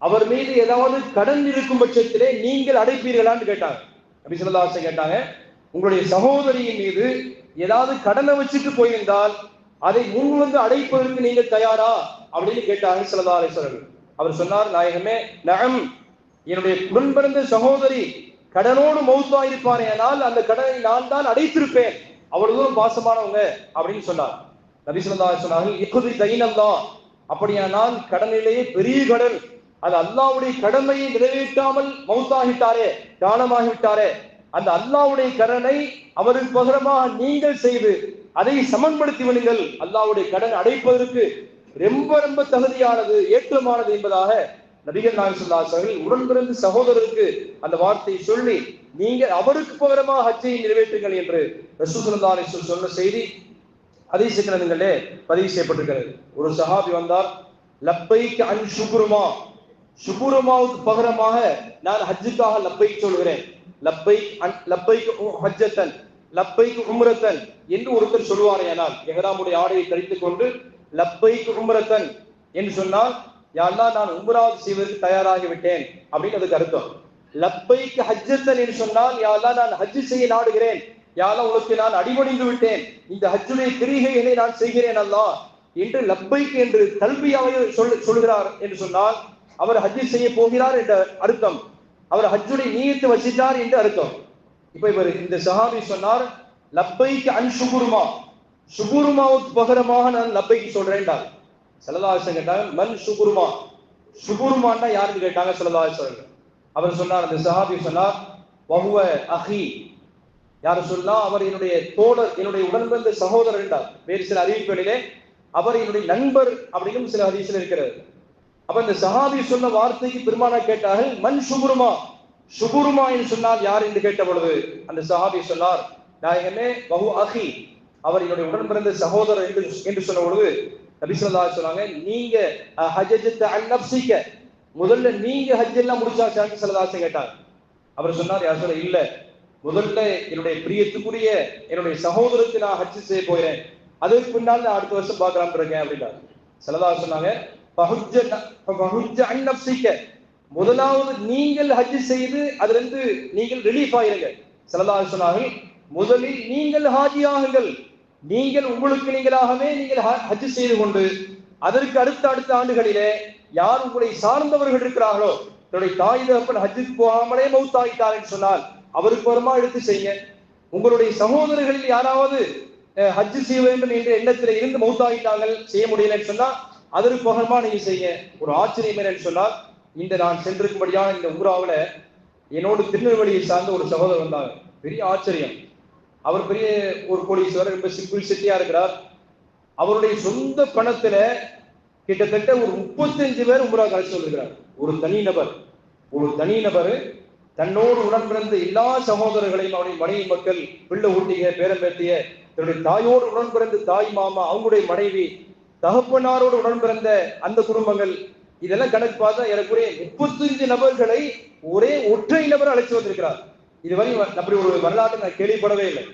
Speaker 1: அவர் மீது ஏதாவது கடன் இருக்கும் பட்சத்திலே நீங்கள் அடைப்பீர்களான்னு கேட்டாங்க. நபி ஸல்லல்லாஹு அலைஹி வஸல்லம் கேட்டாங்க, உங்களுடைய சகோதரியின் மீது ஏதாவது கடனை வச்சுட்டு போயிருந்தால் அதை முன் வந்து அடைப்பதற்கு நீங்கள் தயாரா அப்படின்னு கேட்டாங்க ஸல்லல்லாஹு அலைஹி வஸல்லம். அவர் சொன்னார், நாயகமே, நஅம், என்னுடைய உடன் பிறந்த சகோதரி கடனோடு மௌத்தா இருப்பானே, ஆனால் அந்த கடனை நான் தான் அடைத்திருப்பேன், அவ்வளவு தூரம் பாசமானவங்க அப்படின்னு சொன்னார். நபி ஸல்லல்லாஹு அலைஹி வஸல்லம் சொன்னார்கள், இக்தி தைனல்லாஹ், அப்படியானால் கடனிலேயே பெரிய கடன், அது அல்லாஹ்வுடைய கடமையை நிறைவேற்றாமல் மௌத்தாகிட்டாரே, காலமாகிவிட்டாரே, அந்த அல்லாஹ்வுடைய கடனை அவருக்கு பகரமாக நீங்கள் செய்து அதை சமன்படுத்தி விடுங்கள், அல்லாஹ்வுடைய கடன் அடைப்பதற்கு ரொம்ப ரொம்ப தகுதியானது, ஏற்றமானது என்பதாக நபிகள் நாயகம் ஸல்லல்லாஹு அலைஹி வஸல்லம் உடன் பிறந்த சகோதரருக்கு அந்த வார்த்தையை சொல்லி நீங்கள் அவருக்கு பகரமாக ஹஜ்ஜை நிறைவேற்றுங்கள் என்று ரசூல் ஸல்லல்லாஹு அலைஹி வஸல்லம் சொன்ன செய்தி ஹதீஸ் கிரந்தங்களிலே பதிவு செய்யப்பட்டிருக்கிறது. ஒரு சஹாபி வந்தார், லப்பைக் அன் ஷுக்ருமா, ஷுக்ருமாவுக்கு பகரமாக நான் ஹஜ்ஜுக்காக லப்பைக் சொல்கிறேன், லப்பைக் ஹஜ்ஜத்தன் லப்பைக் உம்ரத்தன் என்று ஒருத்தர் சொல்வாரேயானால், இஹ்ராமுடைய ஆடையை தரித்துக் கொண்டு லப்பைக் உம்ரத்தன் என்று சொன்னால், யா அல்லாஹ், நான் உம்ராவுக்கு செய்வதற்கு தயாராகி விட்டேன் அப்படின்னு அதுக்கு அர்த்தம். லப்பைக் ஹஜ்ஜத்தன் என்று சொன்னால், யா அல்லாஹ், நான் ஹஜ் செய்ய நாடுகிறேன், யா அல்லாஹ், உனக்கு நான் அடிபணிந்து விட்டேன், இந்த ஹஜ்ஜுடைய கிரிகைகளை நான் செய்கிறேன் அல்லாஹ் என்று லப்பைக் என்று தல்பியாவை சொல்கிறார் என்று சொன்னால் அவர் ஹஜ் செய்ய போகிறார் என்ற அர்த்தம், அவர் ஹஜ்ஜுடைய நியத்து வச்சிட்டார் என்று அர்த்தம். இப்ப இவர் இந்த சஹாபி சொன்னார், லப்பைக் அன் ஷுகுருமா, ஷுகுருமாவுக்கு பகரமாக நான் லப்பைக்கு சொல்றேன். ஸல்லல்லாஹு அலைஹி வஸல்லம் கேட்டாங்க, மன் ஷுகுருமா, ஷுகுருமான்னா யாருன்னு கேட்டாங்க ஸல்லல்லாஹு அலைஹி வஸல்லம். அவர் சொன்னார், அந்த சஹாபி சொன்னார், வஹுவ அஹி, யார் சொல்லலாம், அவர் என்னுடைய தோழர், என்னுடைய உடன்பிறந்த சகோதரர் என்றார். வேறு சில அறிவிப்புகளிலே அவர் என்னுடைய நண்பர் அப்படிங்கும் சில ஹதீஸ்ல இருக்கிறது. அப்ப இந்த சஹாபி சொன்ன வார்த்தைக்கு பெருமானா கேட்டார்கள், மன் ஷுகுருமா, ஷுகுருமா என்று சொன்னால் யார் என்று கேட்ட பொழுது அந்த சஹாபி சொன்னார், நாயகமே, வஹு அஹி, அவர் என்னுடைய உடன் பிறந்த சகோதரர் என்று சொன்ன பொழுது நபி ஸல்லல்லாஹு அலைஹி வஸல்லம் சொன்னாங்க, நீங்க ஹஜ்ஜத் அன் நஃப்ஸிக, முதல்ல நீங்க ஹஜ் எல்லாம் முடிச்சாச்சான்னு ஸல்லல்லாஹு அலைஹி வஸல்லம் கேட்டாங்க. அவர் சொன்னார், யார் சொல்ல, இல்ல, முதல்ல என்னுடைய பிரியத்துக்குரிய என்னுடைய சகோதரருக்கு நான் ஹஜ் செய்ய போகிறேன், அதுக்கு பின்னால் நான் அடுத்த வருஷம் பார்க்கலாம்னு இருக்கேன் அப்படின்னா ஸல்லல்லாஹு அலைஹி வஸல்லம் சொன்னாங்க, ஃபஹுஜ்ஜ அன் நஃப்ஸிக, முதலாவது நீங்கள் ஹஜ் செய்து அதிலிருந்து நீங்கள் ரிலீஃப் ஆயிருங்க. ஸல்லல்லாஹு அலைஹி சொன்னார்கள், முதலில் நீங்கள் ஹாஜி ஆகுங்கள். நீங்கள் உங்களுக்கு நீங்களாகவே நீங்கள் ஹஜ் செய்து கொண்டு அதற்கு அடுத்த ஆண்டுகளிலே யார் உங்களை சார்ந்தவர்கள் இருக்கிறார்களோ, தன்னுடைய தாய் தகப்பன் ஹஜ்ஜுக்கு போகாமலே மௌத்தாகிட்டார் என்று சொன்னால் அவருக்கு வருமா எடுத்து செய்யுங்க. உங்களுடைய சகோதரர்களில் யாராவது ஹஜ் செய்ய வேண்டும் என்ற எண்ணத்தில் இருந்து மௌத்தாகிட்டார்கள், செய்ய முடியலன்னு சொன்னா அதற்கு பகரமா நீங்க செய்யுங்க. ஒரு ஆச்சரியம் என்னன்னு சொன்னால், இந்த நான் சென்றிருக்கும்படியான இந்த உம்ராவுல என்னோடு திருநெல்வேலியை சார்ந்த ஒரு சகோதரர் வந்தாங்க. பெரிய ஆச்சரியம். அவர் பெரிய ஒரு கோடீஸ்வரர், ரொம்ப சிம்பிள் சிட்டியா இருக்கிறார். அவருடைய சொந்த பணத்துல கிட்டத்தட்ட ஒரு 35 பேர் உம்ரா கழிச்சு வந்திருக்கிறார். ஒரு தனிநபர் தன்னோடு உடன் பிறந்த எல்லா சகோதரர்களையும், அவருடைய மனைவி மக்கள், பிள்ளை ஊட்டிய பேரம்பேத்திய, தன்னுடைய தாயோடு உடன் பிறந்த தாய் மாமா, அவங்களுடைய மனைவி, தகப்பனாரோடு உடன் பிறந்த அந்த குடும்பங்கள், இதெல்லாம் கணக்கு பார்த்தா எனக்குரிய 35 நபர்களை ஒரே ஒற்றை நபர் அழைச்சு வந்திருக்கிறார். இதுவரை அப்படி ஒரு வரலாற்றை நான் கேள்விப்படவே இல்லை.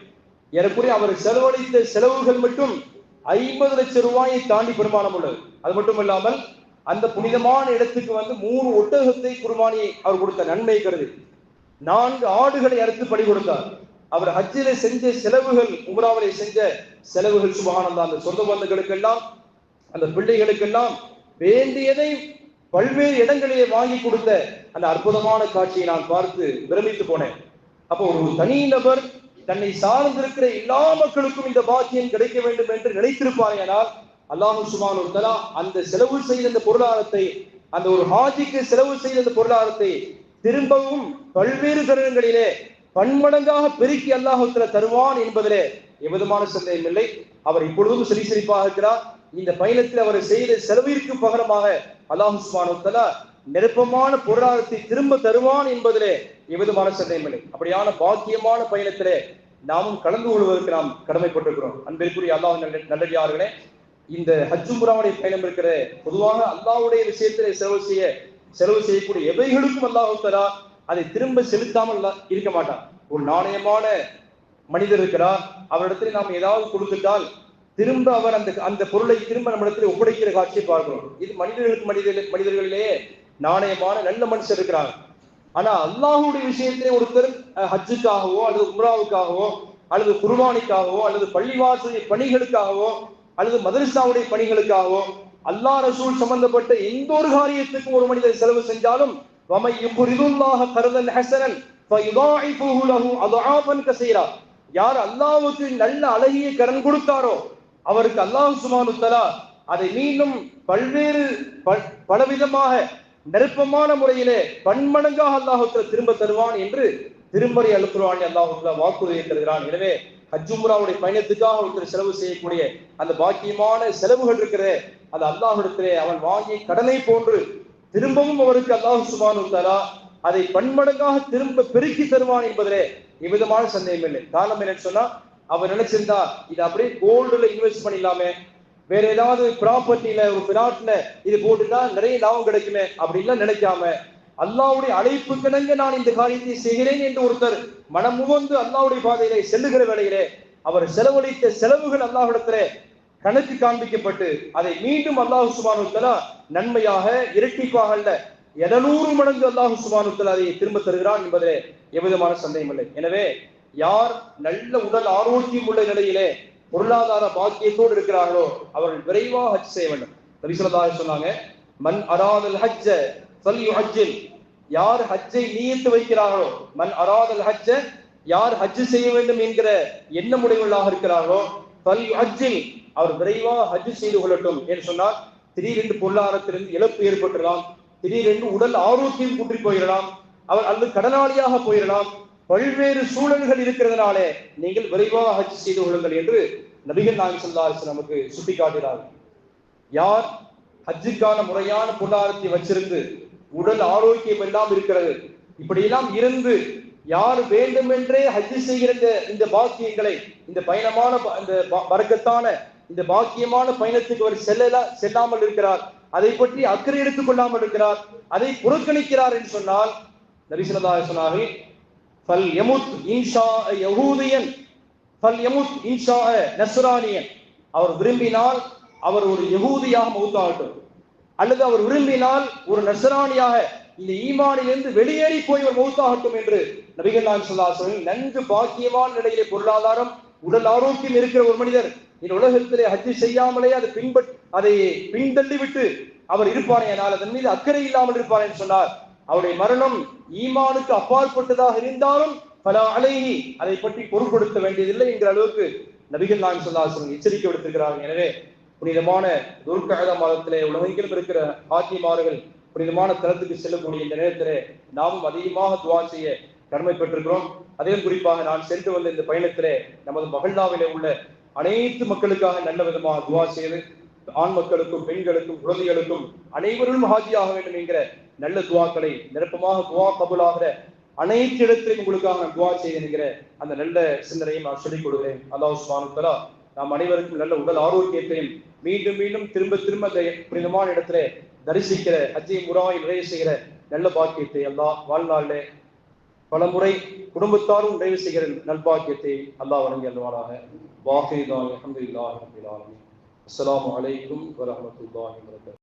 Speaker 1: எனக்குரிய அவர் செலவழித்த செலவுகள் மட்டும் 50 லட்சம் ரூபாயை தாண்டி பெருமானம் உள்ளது. அது மட்டும் இல்லாமல் அந்த புனிதமான இடத்துக்கு 3 ஒட்டகத்தை குர்பானியை அவர் கொடுத்த நன்மை கருதி 4 ஆடுகளை அறுத்து பலி கொடுத்தார். அவர் ஹஜ்ஜில செஞ்ச செலவுகள், உம்ராவிலே செஞ்ச செலவுகள் சுபஹானல்லாஹ். அந்த சொந்த பந்தங்களுக்கெல்லாம், அந்த பிள்ளைகளுக்கெல்லாம் வேண்டியதை பல்வேறு இடங்களிலே வாங்கி கொடுத்த அந்த அற்புதமான காட்சியை நான் பார்த்து பிரமித்து போனேன். அப்போ ஒரு தனி நபர் தன்னை சார்ந்திருக்கிற எல்லா மக்களுக்கும் இந்த பாக்கியம் கிடைக்க வேண்டும் என்று நினைத்திருப்பார்கள். அல்லாஹ் சுப்ஹானஹு வ தஆலா அந்த செலவு செய்த அந்த பொருளாதாரத்தை, அந்த ஒரு ஹாஜிக்கு செலவு செய்த அந்த பொருளாதாரத்தை திரும்பவும் பல்வேறு தருணங்களிலே பன்மடங்காக பெருக்கி அல்லாஹ் தருவான் என்பதிலே எவ்விதமான சந்தேகம் இல்லை. அவர் இப்பொழுதும் சிரிப்பாக இருக்கிறார். இந்த பயணத்தில் அவர் செய்த செலவிற்கு பகரமாக அல்லாஹ் சுப்ஹானஹு வ தஆலா நெருப்பமான பொருளாதாரத்தை திரும்ப தருவான் என்பதிலே எவ்விதமான சந்தேகம் இல்லை. அப்படியான பாக்கியமான பயணத்திலே நாமும் கலந்து கொள்வதற்கு நாம் கடமைப்பட்டிருக்கிறோம். அன்பிற்குரிய அல்லாஹ் நல்லடியார்களே, இந்த ஹஜ் உம்ராவுடைய பயணம் இருக்கிற பொதுவாக அல்லாஹ்வுடைய விஷயத்திலே செலவு செய்யக்கூடிய எவைகளுக்கும் அல்லாஹ் தஆலா அதை திரும்ப செலுத்தாமல் இருக்க மாட்டான். ஒரு நாணயமான மனிதர் இருக்கிறார், அவரிடத்தில் நாம் ஏதாவது கொடுத்துட்டால் திரும்ப அவர் அந்த பொருளை திரும்ப நம்மிடத்தில் ஒப்படைக்கிற காட்சியை பார்க்கிறோம். இது மனிதர்களிலேயே நாணயமான நல்ல மனுஷர் இருக்கிறார். ஆனா அல்லாஹ்வுடைய விஷயத்திலே ஒருத்தர் ஹஜ்ஜுக்காகவோ அல்லது உம்ராவுக்காகவோ அல்லது குர்பானிக்காகவோ அல்லது பள்ளிவாசல் பணிகளுக்காகவோ அல்லது மதரசாவுடைய பணிகளுக்காகவோ அல்லாஹ் ரசூல் சம்பந்தப்பட்ட எந்த ஒரு காரியத்துக்கும் ஒரு மனிதர் செலவு செஞ்சாலும் யார் அல்லாஹ்வுக்கு நல்ல அழகிய கடன் கொடுத்தாரோ அவருக்கு அல்லாஹ் சுப்ஹானஹு வ தஆலா அதை மீண்டும் பல்வேறு பலவிதமாக நெருப்பமான முறையிலே பன்மடங்காக அல்லாஹ் திரும்ப தருவான் என்று திருமறை அல் குர்ஆனில் அல்லாஹ் வாக்குறுதி தருகிறான். எனவே ஹஜ் உம்ராவுடைய பயணத்துக்காக ஒருத்தர் செலவு செய்யக்கூடிய அந்த பாக்கியமான செலவுகள் இருக்கிற அது அல்லாஹ்விடத்திலே அவன் வாங்கிய கடனை போன்று திரும்பவும் அவருக்கு அல்லாஹ் சுப்ஹானஹு வ தஆலா அதை பன்மடங்காக திரும்ப பெருக்கி தருவான் என்பதிலே எவ்விதமான சந்தேகம் இல்லை. காரணம் என்னன்னு சொன்னா, அவர் நினைச்சிருந்தா இது அப்படியே கோல்டுல இன்வெஸ்ட் பண்ணிடலாம, வேற ஏதாவது ப்ராப்பர்ட்டியில ஒரு பிளாட்ல இது போட்டுட்டா நிறைய லாபம் கிடைக்குமே அப்படின்லாம் நினைக்காம, அல்லாஹ்வுடைய அழைப்புக்கிணங்க நான் இந்த காரியத்தை செய்கிறேன் என்று ஒருத்தர் மனம் உவந்து அல்லாஹ்வுடைய பாதையிலே செல்லுகிற வேளையிலே அவர் செலவழித்த செலவுகள் அல்லாஹ்விடத்திலே கணக்கு காண்பிக்கப்பட்டு அதை மீண்டும் அல்லாஹ் சுப்ஹானஹு வ தஆலா நன்மையாக இரட்டிப்பாக அல்ல 700 மடங்கு அல்லாஹ் சுப்ஹானஹு வ தஆலா அதை திரும்ப தருகிறான் என்பதிலே எவ்விதமான சந்தேகம் இல்லை. எனவே யார் நல்ல உடல் ஆரோக்கியம் உள்ள நிலையிலே பொருளாதார பாக்கியத்தோடு இருக்கிறார்களோ அவர்கள் விரைவாக ஹஜ் செய்ய வேண்டும். நபி ஸல்லல்லாஹு அலைஹி சொன்னாங்க, மன் அராதல் ஹஜ்ஜ ஃபல்யுஹஜ்ஜில், யார் ஹஜ்ஜை நியத்து வைக்கிறார்களோ, மன் அராதல் ஹஜ்ஜ, யார் ஹஜ் செய்ய வேண்டும் என்கிற எண்ணமுடையவர்களாக இருக்கிறார்களோ, ஃபல்யுஹஜ்ஜில், அவர் விரைவாக ஹஜ் செய்து கொள்ளட்டும் என்று சொன்னால், திடீரென்று பொருளாதாரத்திலிருந்து இழப்பு ஏற்பட்டுடலாம், திடீரென்று உடல் ஆரோக்கியம் குன்றி போயிடலாம், அவர் அல்லது கடனாளியாக போயிடலாம், பல்வேறு சூழல்கள் இருக்கிறதுனாலே நீங்கள் விரைவாக ஹஜ் செய்து கொள்ளுங்கள் என்று நபிகள் நாயகம் ஸல்லல்லாஹு அலைஹி வஸல்லம் நமக்கு சுட்டிக்காட்டினார்கள். யார் ஹஜ்ஜுக்கான முறையான பொருளாதாரத்தை வச்சிருந்து உடல் ஆரோக்கியம் எல்லாம் இருக்கிறது, இப்படியெல்லாம் இருந்து யார் வேண்டுமென்றே ஹஜ் செய்கிற இந்த பாக்கியங்களை, இந்த பயணமான இந்த பரக்கத்தான இந்த பாக்கியமான பயணத்துக்கு அவர் செல்லாமல் இருக்கிறார், அதை பற்றி அக்கறை எடுத்துக் கொள்ளாமல் இருக்கிறார், அதை புறக்கணிக்கிறார் என்று சொன்னால், நபி ஸல்லல்லாஹு அலைஹி சொன்னார்கள், ஃபல் யமுத் இன்ஷா யஹூதியன் ஃபல் யமுத் இன்ஷா நஸ்ரானியன், அவர் விரும்பினால் அவர் ஒரு யஹூதியாக மௌத்தாகட்டும், அல்லது அவர் விரும்பினால் ஒரு நஸ்ரானியாக இந்த ஈமானிலிருந்து வெளியேறி போய் ஒரு மௌத்தாகட்டும் என்று நபிகள் நாயகம் ஸல்லல்லாஹு அலைஹி வஸல்லம் நன்கு பாக்கியமான நிலையிலே பொருளாதாரம் உடல் ஆரோக்கியம் இருக்கிற ஒரு மனிதர் இந்த உலகத்திலே ஹஜ் செய்யாமலே அதை பின்தள்ளி விட்டு அவர் இருப்பானேயானால் அதன் மீது அக்கறை இல்லாமல் இருப்பார் என்று சொன்னார். அவருடைய மரணம் ஈமானுக்கு அப்பாற்பட்டதாக இருந்தாலும் பல அலைஹி அதை பற்றி பொருட்படுத்த வேண்டியதில்லை என்கிற அளவுக்கு நபிகள் நாயகம் ஸல்லல்லாஹு அலைஹி வஸல்லம் எச்சரிக்கை விடுத்திருக்கிறார்கள். எனவே புனிதமான துல்கஅதா மாதத்திலே உலகெங்கிலும் இருக்கிற ஆத்திமார்கள் புனிதமான தலத்துக்கு செல்லக்கூடிய இந்த நேரத்திலே நாமும் அதிகமாக துஆ செய்ய கடமை பெற்றிருக்கிறோம். அதிலும் குறிப்பாக நான் சென்று வந்த இந்த பயணத்திலே நமது மஹல்லாவிலே உள்ள அனைத்து மக்களுக்காக நல்ல விதமாக துஆ செய்து ஆண் மக்களுக்கும் பெண்களுக்கும் குழந்தைகளுக்கும் அனைவரும் ஹாஜியாக வேண்டும் என்கிற நல்ல துஆக்களை நிரப்பமாக துஆ கபூலாகிற அனைத்து இடத்திலும் உங்களுக்காக நான் துஆ செய்தேன் என்கிற அந்த நல்ல சிந்தனையை நான் சொல்லிக் கொடுக்கிறேன். அல்லாஹ் சுப்ஹானஹு வ தஆலா நாம் அனைவருக்கும் நல்ல உடல் ஆரோக்கியத்தையும் மீண்டும் மீண்டும் திரும்ப திரும்ப அந்த புனிதமான இடத்துல தரிசிக்கிற ஹஜ்ஜை முறாய் நிறைவு செய்கிற நல்ல பாக்கியத்தை அல்லாஹ் வாழ்நாளிலே பல முறை குடும்பத்தாரும் நிறைவு செய்கிற நல்பாக்கியத்தை அல்லாஹ் வழங்கி அல்வாராக. வாஹிதான் அல்ஹம்துலில்லாஹி ரப்பில் ஆலமீன். அஸ்ஸலாமு அலைக்கும் வரஹ்மத்துல்லாஹி வபரகாத்துஹு.